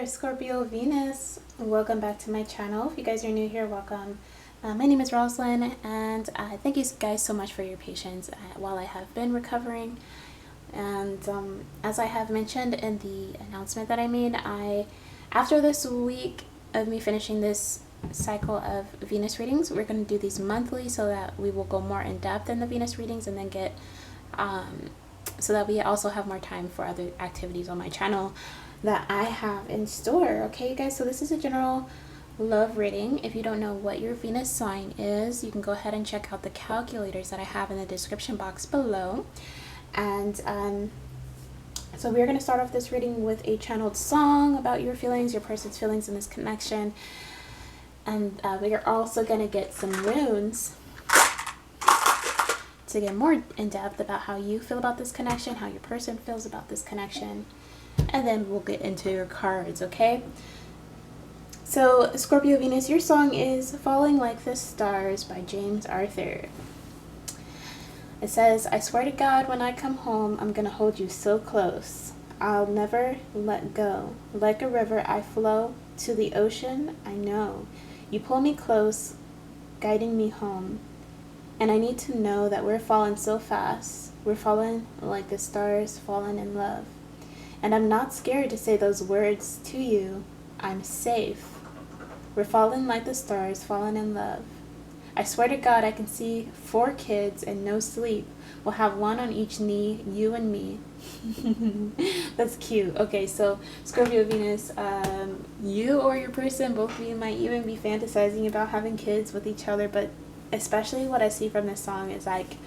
Scorpio Venus. Welcome back to my channel. If you guys are new here, welcome. My name is Roslyn, and thank you guys so much for your patience while I have been recovering. And as I have mentioned in the announcement that I made, after this week of me finishing this cycle of Venus readings, we're going to do these monthly so that we will go more in depth in the Venus readings and then get so that we also have more time for other activities on my channel that I have in store. Okay, you guys, so this is a general love reading. If you don't know what your Venus sign is, you can go ahead and check out the calculators that I have in the description box below. And so we're going to start off this reading with a channeled song about your feelings, your person's feelings in this connection. And we are also going to get some runes to get more in depth about how you feel about this connection, how your person feels about this connection. And then we'll get into your cards, okay? So, Scorpio Venus, your song is Falling Like the Stars by James Arthur. It says, I swear to God, when I come home, I'm gonna hold you so close. I'll never let go. Like a river, I flow to the ocean, I know. You pull me close, guiding me home. And I need to know that we're falling so fast. We're falling like the stars falling in love. And I'm not scared to say those words to you. I'm safe. We're falling like the stars, falling in love. I swear to God I can see 4 kids and no sleep. We'll have one on each knee, you and me. That's cute. Okay, so Scorpio Venus, you or your person, both of you might even be fantasizing about having kids with each other, but especially what I see from this song is like,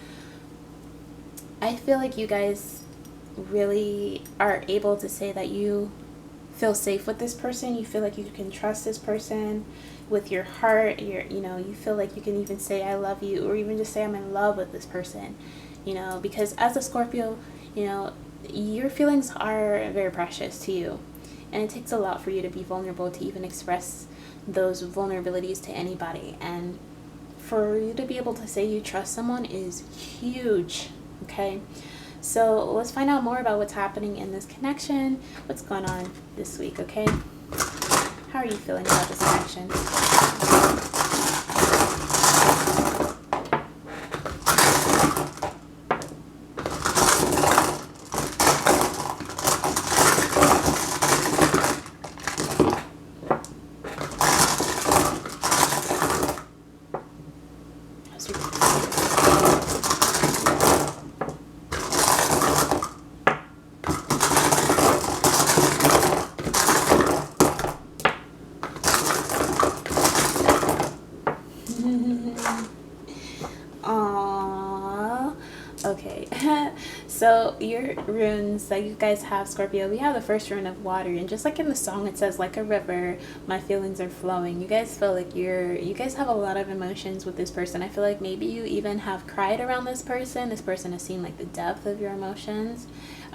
I feel like you guys really are able to say that you feel safe with this person. You feel like you can trust this person with your heart. You feel like you can even say I love you, or even just say I'm in love with this person, because as a Scorpio, your feelings are very precious to you, and it takes a lot for you to be vulnerable to even express those vulnerabilities to anybody. And for you to be able to say you trust someone is huge, okay? So let's find out more about what's happening in this connection, what's going on this week, okay? How are you feeling about this connection? Okay, so your runes that you guys have, Scorpio, we have the first rune of water, and just like in the song it says, like a river, my feelings are flowing. You guys feel like you guys have a lot of emotions with this person. I feel like maybe you even have cried around this person. This person has seen like the depth of your emotions,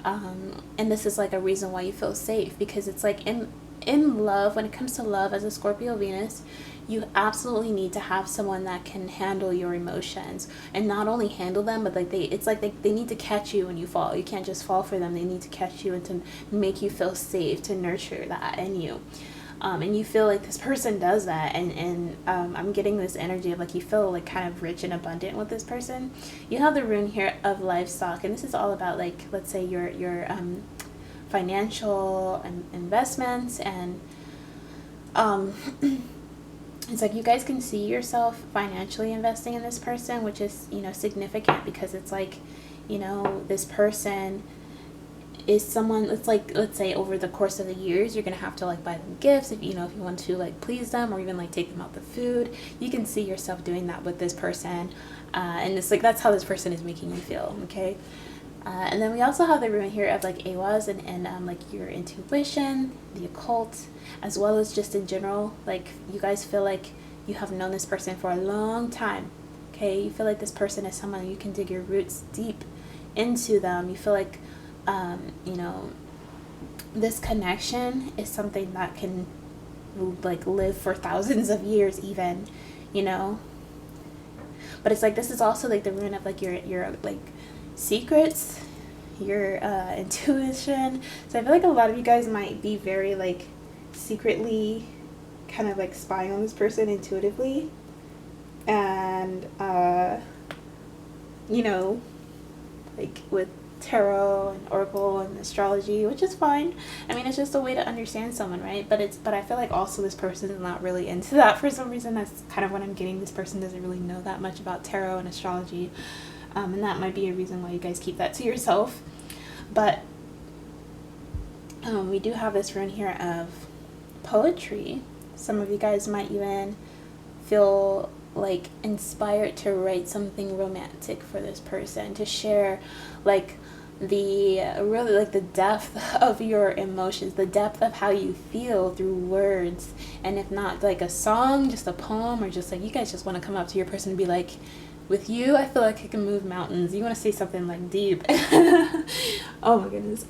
and this is like a reason why you feel safe, because it's like in love, when it comes to love as a Scorpio Venus, you absolutely need to have someone that can handle your emotions, and not only handle them, but like they need to catch you when you fall. You can't just fall for them. They need to catch you and to make you feel safe, to nurture that in you. And you feel like this person does that, and I'm getting this energy of like you feel like kind of rich and abundant with this person. You have the rune here of livestock, and this is all about, like, let's say your financial investments, and it's like you guys can see yourself financially investing in this person, which is, significant, because it's like, this person is someone, it's like, let's say over the course of the years, you're going to have to like buy them gifts if you want to like please them, or even like take them out the food. You can see yourself doing that with this person, and it's like, that's how this person is making you feel, okay? And then we also have the rune here of like Awas and like your intuition, the occult, as well as just in general, like you guys feel like you have known this person for a long time, okay? You feel like this person is someone you can dig your roots deep into them. You feel like, this connection is something that can like live for thousands of years even, but it's like, this is also like the rune of like your like secrets, your intuition. So I feel like a lot of you guys might be very like secretly kind of like spying on this person intuitively, and you know, like with tarot and oracle and astrology, which is fine. I mean, it's just a way to understand someone, right? But I feel like also this person is not really into that for some reason. That's kind of what I'm getting. This person doesn't really know that much about tarot and astrology, and that might be a reason why you guys keep that to yourself. But we do have this rune here of poetry. Some of you guys might even feel like inspired to write something romantic for this person, to share like the really like the depth of your emotions, the depth of how you feel through words. And if not like a song, just a poem, or just like you guys just want to come up to your person and be like, with you I feel like I can move mountains. You want to say something like deep. Oh my goodness.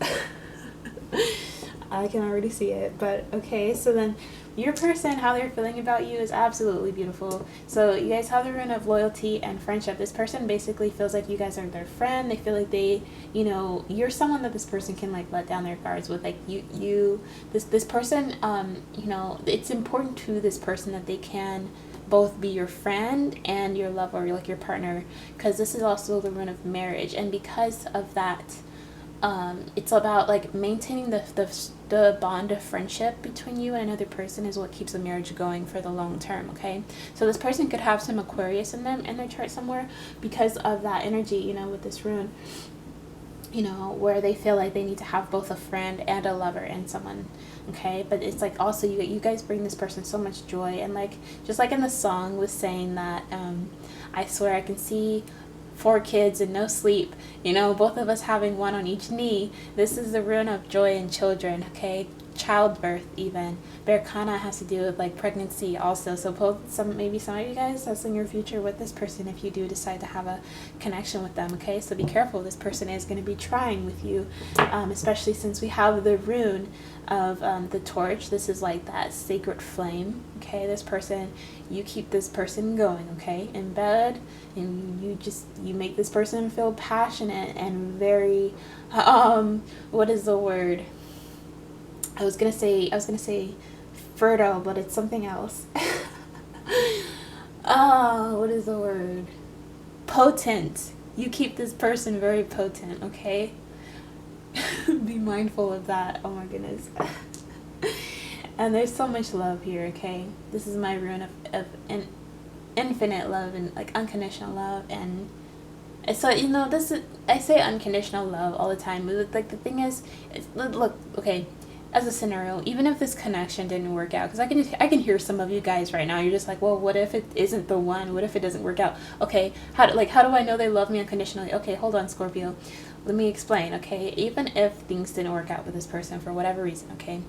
I can already see it. But okay, so then your person, how they're feeling about you is absolutely beautiful. So you guys have the rune of loyalty and friendship. This person basically feels like you guys are their friend. They feel like they, you know, you're someone that this person can like let down their guards with. Like this person, you know, it's important to this person that they can both be your friend and your lover, or like your partner, because this is also the rune of marriage. And because of that, it's about like maintaining the bond of friendship between you and another person is what keeps a marriage going for the long term. Okay, so this person could have some Aquarius in their chart somewhere because of that energy, you know, with this rune, you know, where they feel like they need to have both a friend and a lover and someone. Okay, but it's like also you guys bring this person so much joy, and like just like in the song was saying that I swear I can see 4 kids and no sleep, you know, both of us having one on each knee. This is the rune of joy in children. Okay, childbirth. Even Berkana has to do with like pregnancy also. So maybe some of you guys, that's in your future with this person if you do decide to have a connection with them. Okay, so be careful. This person is going to be trying with you, especially since we have the rune of the torch. This is like that sacred flame. Okay, this person, you keep this person going, okay, in bed, and you make this person feel passionate and very what is the word? I was gonna say fertile, but it's something else. What is the word? Potent. You keep this person very potent, okay? Be mindful of that. Oh my goodness. And there's so much love here, okay? This is my rune of an infinite love and like unconditional love. And so, you know, this is, I say unconditional love all the time, but like the thing is, look, okay, as a scenario, even if this connection didn't work out, because I can hear some of you guys right now, you're just like, well, what if it isn't the one? What if it doesn't work out? Okay, how do I know they love me unconditionally? Okay, hold on, Scorpio. Let me explain, okay? Even if things didn't work out with this person for whatever reason, okay?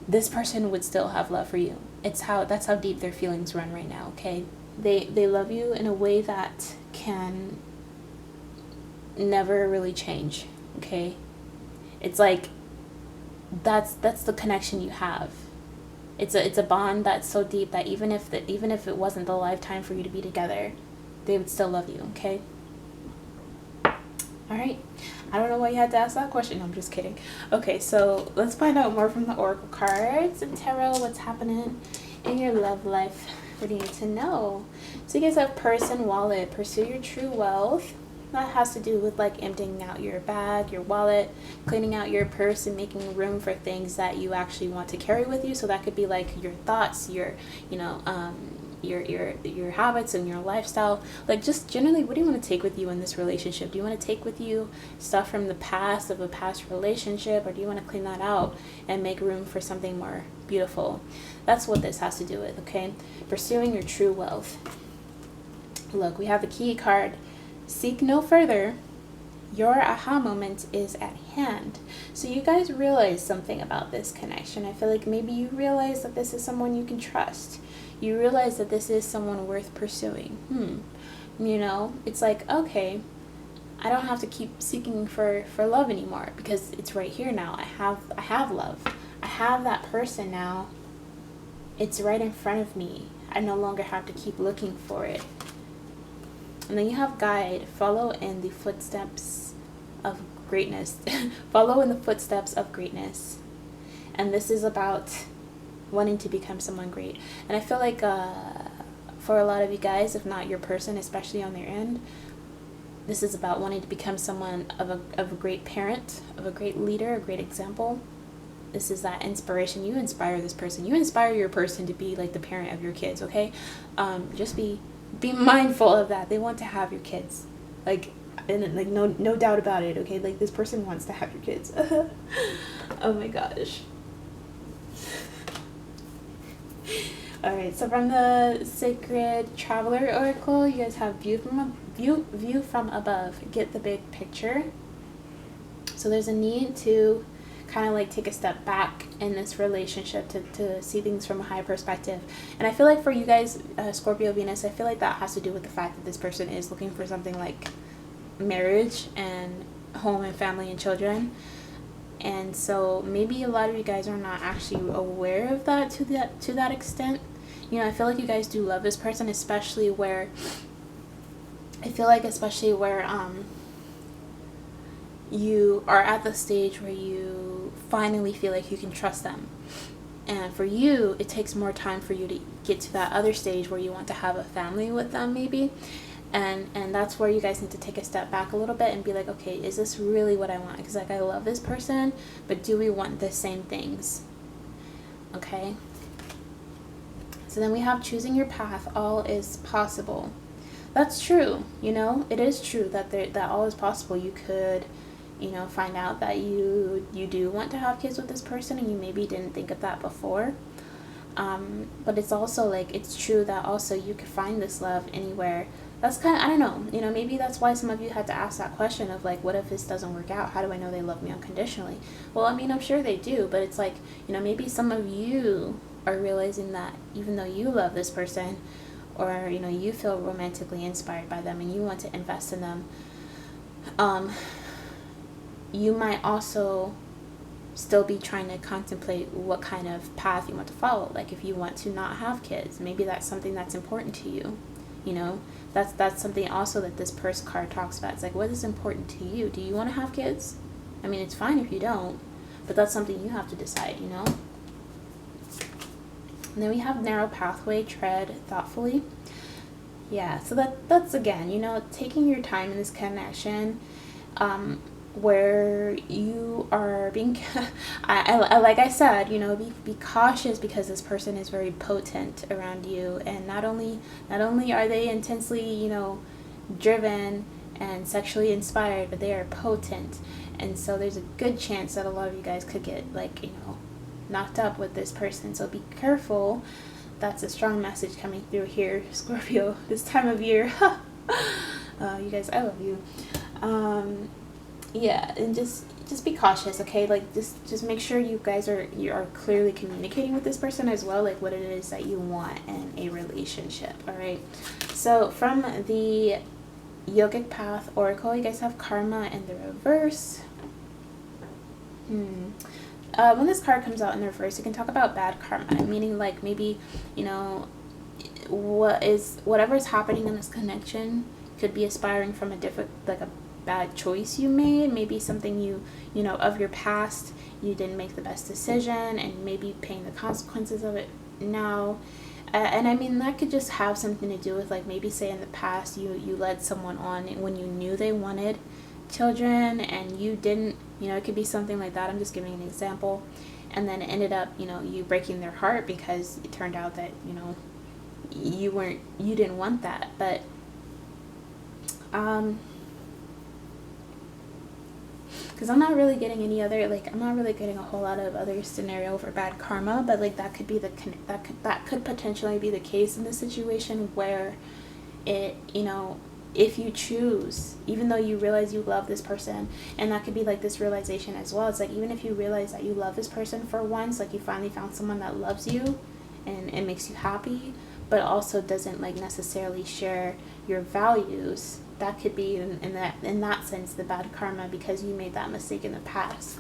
This person would still have love for you. That's how deep their feelings run right now, okay? They love you in a way that can never really change, okay? It's like that's the connection you have. It's a bond that's so deep that even if it wasn't the lifetime for you to be together, they would still love you, okay? All right. I don't know why you had to ask that question. No, I'm just kidding. Okay, so let's find out more from the oracle cards and tarot. What's happening in your love life? What do you need to know? So you guys have purse and wallet. Pursue your true wealth. That has to do with like emptying out your bag, your wallet, cleaning out your purse, and making room for things that you actually want to carry with you. So that could be like your thoughts, your habits and your lifestyle. Like just generally, what do you want to take with you in this relationship? Do you want to take with you stuff from the past, of a past relationship, or do you want to clean that out and make room for something more beautiful? That's what this has to do with, okay? Pursuing your true wealth. Look, we have the key card. Seek no further. Your aha moment is at hand. So you guys realize something about this connection. I feel like maybe you realize that this is someone you can trust. You realize that this is someone worth pursuing. You know, it's like, okay, I don't have to keep seeking for love anymore because it's right here now. I have love. I have that person now. It's right in front of me. I no longer have to keep looking for it. And then you have guide. Follow in the footsteps of greatness. Follow in the footsteps of greatness. And this is about wanting to become someone great. And I feel like for a lot of you guys, if not your person, especially on their end, this is about wanting to become someone of a great parent, of a great leader, a great example. This is that inspiration. You inspire this person. You inspire your person to be like the parent of your kids, okay? Just be mindful of that. They want to have your kids. Like, and like no doubt about it, okay? Like, this person wants to have your kids. Oh my gosh. Alright, so from the Sacred Traveler Oracle, you guys have view from above. Get the big picture. So there's a need to kind of like take a step back in this relationship to see things from a higher perspective. And I feel like for you guys, Scorpio Venus, I feel like that has to do with the fact that this person is looking for something like marriage and home and family and children. And so maybe a lot of you guys are not actually aware of that to that extent. You know, I feel like you guys do love this person, especially where you are at the stage where you finally feel like you can trust them. And for you, it takes more time for you to get to that other stage where you want to have a family with them, maybe. And that's where you guys need to take a step back a little bit and be like, okay, is this really what I want? Because like, I love this person, but do we want the same things? Okay. So then we have choosing your path. All is possible. That's true. You know, it is true that all is possible. You could, you know, find out that you do want to have kids with this person and you maybe didn't think of that before. But it's also like, it's true that also you could find this love anywhere. That's kind of, I don't know, you know, maybe that's why some of you had to ask that question of like, what if this doesn't work out? How do I know they love me unconditionally? Well, I mean, I'm sure they do, but it's like, you know, maybe some of you are realizing that even though you love this person, or, you know, you feel romantically inspired by them and you want to invest in them, you might also still be trying to contemplate what kind of path you want to follow. Like if you want to not have kids, maybe that's something that's important to you. You know, that's something also that this purse card talks about. It's like, what is important to you? Do you want to have kids? I mean, it's fine if you don't, but that's something you have to decide, you know? And then we have narrow pathway, tread thoughtfully. Yeah, so that's again, you know, taking your time in this connection, where you are being, I like I said, you know, be cautious because this person is very potent around you, and not only are they intensely, you know, driven and sexually inspired, but they are potent, and so there's a good chance that a lot of you guys could get like, you know, knocked up with this person. So be careful. That's a strong message coming through here, Scorpio, this time of year. You guys, I love you. Yeah, and just be cautious, okay? Like just make sure you are clearly communicating with this person as well, like what it is that you want in a relationship. All right. So from the Yogic Path Oracle, you guys have karma in the reverse. When this card comes out in the reverse, you can talk about bad karma, meaning like maybe, you know, whatever is happening in this connection could be aspiring from a different, like a bad choice you made, maybe something you know of your past, you didn't make the best decision and maybe paying the consequences of it now. And I mean, that could just have something to do with like maybe say in the past you led someone on when you knew they wanted children and you didn't, you know, it could be something like that. I'm just giving an example. And then it ended up, you know, you breaking their heart because it turned out that, you know, you didn't want that. But because I'm not really getting any other, like, I'm not really getting a whole lot of other scenario for bad karma, but like that could be that could potentially be the case in this situation where it, you know, if you choose, even though you realize you love this person, and that could be like this realization as well. It's like, even if you realize that you love this person for once, like you finally found someone that loves you and it makes you happy, but also doesn't like necessarily share your values, that could be in that sense the bad karma because you made that mistake in the past.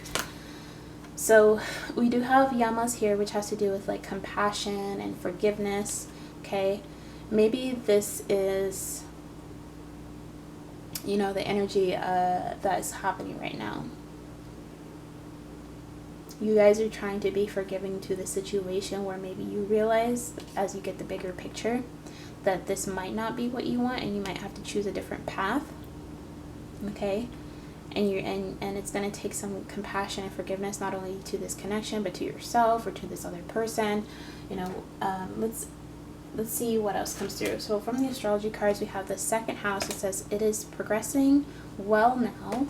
So we do have yamas here, which has to do with like compassion and forgiveness. Okay, maybe this is, you know, the energy that is happening right now. You guys are trying to be forgiving to the situation, where maybe you realize as you get the bigger picture that this might not be what you want and you might have to choose a different path. Okay? And it's going to take some compassion and forgiveness, not only to this connection but to yourself or to this other person. You know, let's see what else comes through. So from the astrology cards, we have the second house. It says it is progressing well now,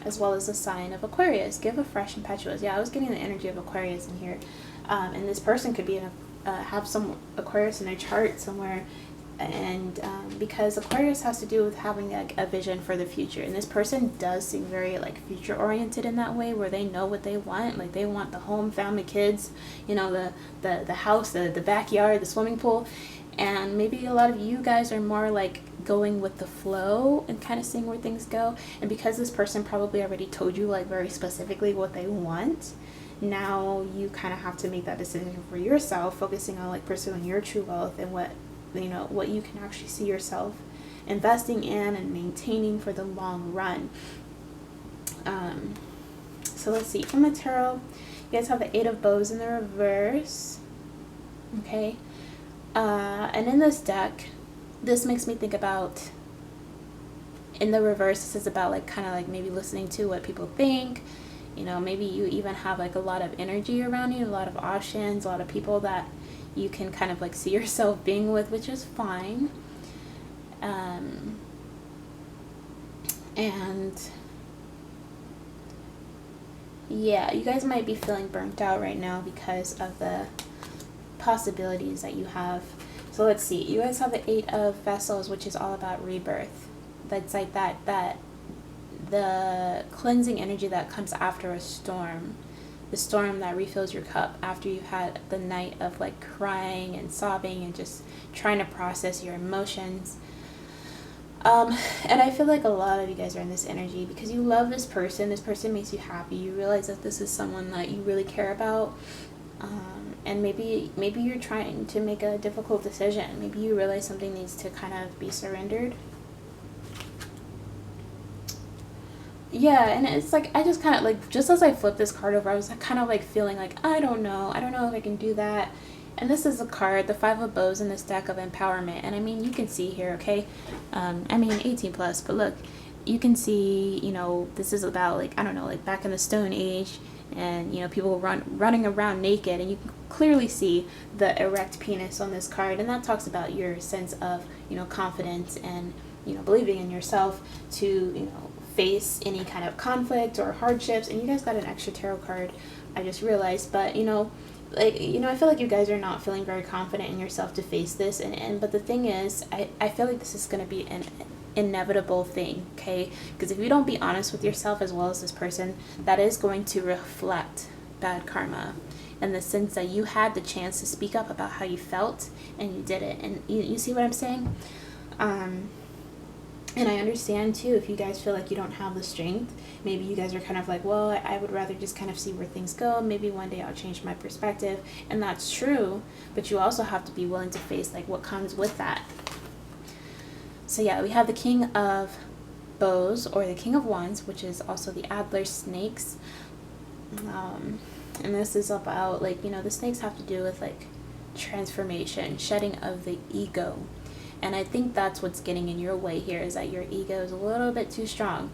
as well as the sign of Aquarius. Give a fresh impetuous. Yeah, I was getting the energy of Aquarius in here. And this person could be have some Aquarius in their chart somewhere. And because Aquarius has to do with having like a vision for the future, and this person does seem very like future oriented in that way, where they know what they want. Like they want the home, family, kids, you know, the house, the backyard, the swimming pool. And maybe a lot of you guys are more like going with the flow and kind of seeing where things go. And because this person probably already told you like very specifically what they want, now you kind of have to make that decision for yourself, focusing on like pursuing your true wealth and what you can actually see yourself investing in and maintaining for the long run. So let's see, from the tarot, you guys have the 8 of Bows in the reverse. Okay. And in this deck, this makes me think about, in the reverse, this is about like kind of like maybe listening to what people think. You know, maybe you even have like a lot of energy around you, a lot of options, a lot of people that you can kind of like see yourself being with, which is fine. And yeah, you guys might be feeling burnt out right now because of the possibilities that you have. So let's see, you guys have the 8 of Vessels, which is all about rebirth. That's like that the cleansing energy that comes after a storm, the storm that refills your cup after you've had the night of like crying and sobbing and just trying to process your emotions. And I feel like a lot of you guys are in this energy because you love this person. This person makes you happy. You realize that this is someone that you really care about. And maybe you're trying to make a difficult decision. Maybe you realize something needs to kind of be surrendered. Yeah, and it's like, I just kind of like, just as I flipped this card over, I was kind of like feeling like, I don't know if I can do that. And this is a card, the 5 of Bows in this deck of empowerment. And I mean, you can see here, okay, I mean 18 plus, but look, you can see, you know, this is about like, I don't know, like back in the Stone Age, and you know, people running around naked, and you can clearly see the erect penis on this card. And that talks about your sense of, you know, confidence and, you know, believing in yourself to, you know, face any kind of conflict or hardships. And you guys got an extra tarot card, I just realized. But you know, like, you know, I feel like you guys are not feeling very confident in yourself to face this, and but the thing is, I feel like this is going to be an inevitable thing, okay? Because if you don't be honest with yourself as well as this person, that is going to reflect bad karma, in the sense that you had the chance to speak up about how you felt and you didn't. And you see what I'm saying? And I understand too if you guys feel like you don't have the strength. Maybe you guys are kind of like, well, I would rather just kind of see where things go. Maybe one day I'll change my perspective. And that's true, but you also have to be willing to face like what comes with that. So yeah, we have the King of Bows, or the King of Wands, which is also the Adler snakes. And this is about like, you know, the snakes have to do with like transformation, shedding of the ego. And I think that's what's getting in your way here, is that your ego is a little bit too strong.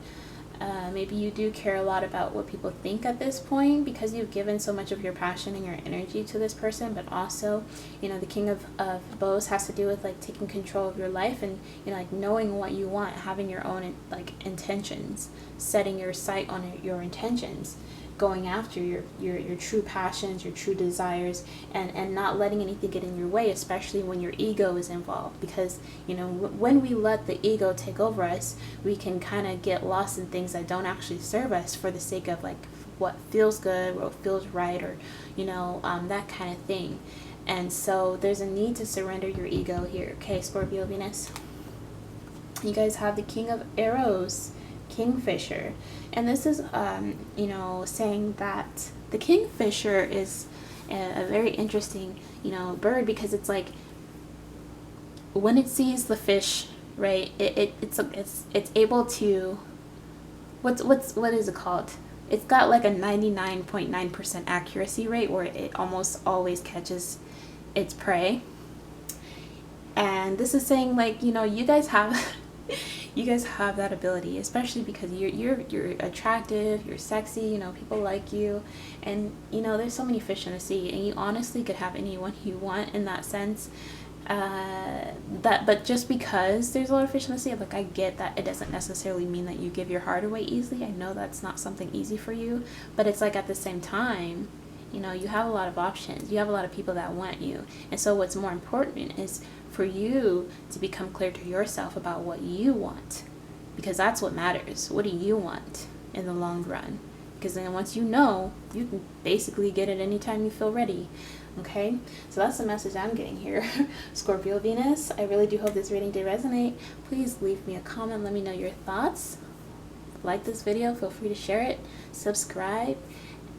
Maybe you do care a lot about what people think at this point because you've given so much of your passion and your energy to this person. But also, you know, the King of Bows has to do with like taking control of your life and, you know, like knowing what you want, having your own like intentions, setting your sight on your intentions, going after your true passions, your true desires, and not letting anything get in your way, especially when your ego is involved. Because, you know, when we let the ego take over us, we can kind of get lost in things that don't actually serve us for the sake of like what feels good, what feels right, or, you know, that kind of thing. And so there's a need to surrender your ego here, okay, Scorpio Venus? You guys have the King of Arrows, Kingfisher. And this is, you know, saying that the kingfisher is a very interesting, you know, bird, because it's like when it sees the fish, right? It's able to, what is it called? it's got like a 99.9% accuracy rate where it almost always catches its prey. And this is saying, like, you know, you guys have you guys have that ability, especially because you're attractive, you're sexy, you know, people like you, and you know, there's so many fish in the sea, and you honestly could have anyone you want in that sense. But just because there's a lot of fish in the sea, like, I get that it doesn't necessarily mean that you give your heart away easily. I know that's not something easy for you, but it's like, at the same time, you know, you have a lot of options, you have a lot of people that want you, and so what's more important is for you to become clear to yourself about what you want, because that's what matters. What do you want in the long run? Because then once you know, you can basically get it anytime you feel ready. Okay, so that's the message I'm getting here. Scorpio Venus, I really do hope this reading did resonate. Please leave me a comment, let me know your thoughts. Like this video, feel free to share it, subscribe,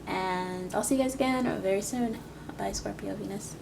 and I'll see you guys again very soon. Bye, Scorpio Venus.